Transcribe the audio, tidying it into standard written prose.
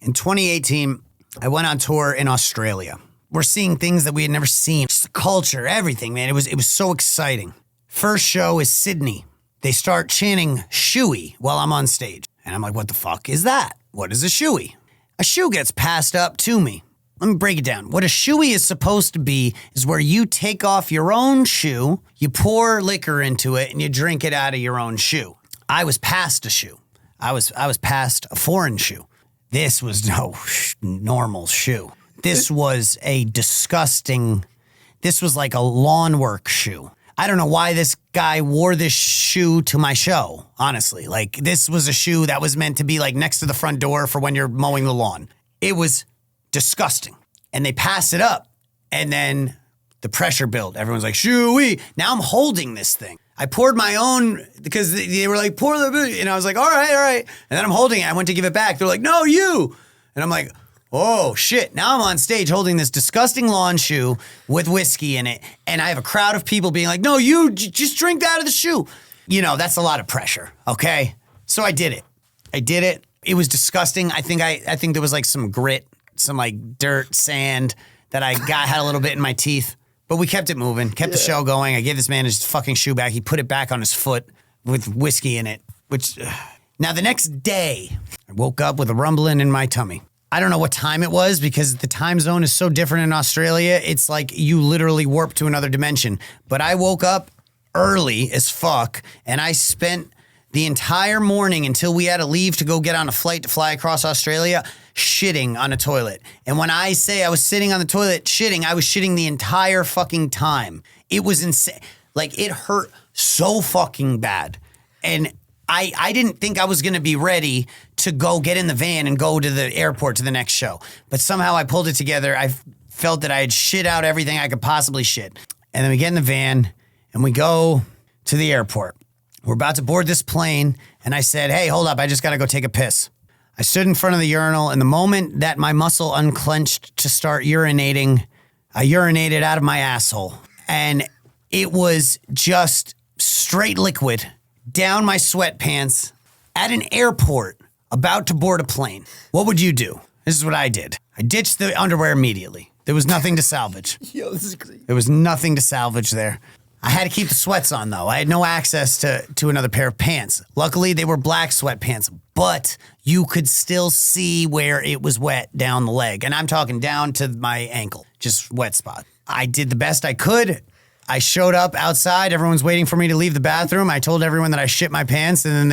In 2018, I went on tour in Australia. We're seeing things that we had never seen. Just the culture, everything, man. It was so exciting. First show is Sydney. They start chanting "shoey" while I'm on stage. And I'm like, what the fuck is that? What is a shoey? A shoe gets passed up to me. Let me break it down. What a shoey is supposed to be is where you take off your own shoe, you pour liquor into it, and you drink it out of your own shoe. I was passed a shoe. I was passed a foreign shoe. This was no normal shoe. This was a disgusting, this was like a lawn work shoe. I don't know why this guy wore this shoe to my show, honestly. Like, this was a shoe that was meant to be like next to the front door for when you're mowing the lawn. It was disgusting. And they pass it up, and then the pressure built. Everyone's like, "Shoo-wee." Now I'm holding this thing. I poured my own because they were like, "Pour the," and I was like, all right. And then I'm holding it. I went to give it back. They're like, "No, you." And I'm like, oh shit. Now I'm on stage holding this disgusting lawn shoe with whiskey in it. And I have a crowd of people being like, "No, you just drink out of the shoe." You know, that's a lot of pressure. Okay. So I did it. It was disgusting. I think there was like some grit, some like dirt, sand that had a little bit in my teeth. But we kept it moving, kept the show going. I gave this man his fucking shoe back. He put it back on his foot with whiskey in it, Now, the next day, I woke up with a rumbling in my tummy. I don't know what time it was because the time zone is so different in Australia. It's like you literally warp to another dimension. But I woke up early as fuck, and I spent the entire morning until we had to leave to go get on a flight to fly across Australia shitting on a toilet. And when I say I was sitting on the toilet shitting, I was shitting the entire fucking time. It was insane. Like, it hurt so fucking bad. And I didn't think I was going to be ready to go get in the van and go to the airport to the next show. But somehow I pulled it together. I felt that I had shit out everything I could possibly shit. And then we get in the van and we go to the airport. We're about to board this plane. And I said, "Hey, hold up. I just got to go take a piss." I stood in front of the urinal, and the moment that my muscle unclenched to start urinating, I urinated out of my asshole. And it was just straight liquid down my sweatpants at an airport about to board a plane. What would you do? This is what I did. I ditched the underwear immediately. There was nothing to salvage. Yo, this is crazy. There was nothing to salvage there. I had to keep the sweats on, though. I had no access to another pair of pants. Luckily, they were black sweatpants, but you could still see where it was wet down the leg. And I'm talking down to my ankle, just wet spot. I did the best I could. I showed up outside. Everyone's waiting for me to leave the bathroom. I told everyone that I shit my pants, and then they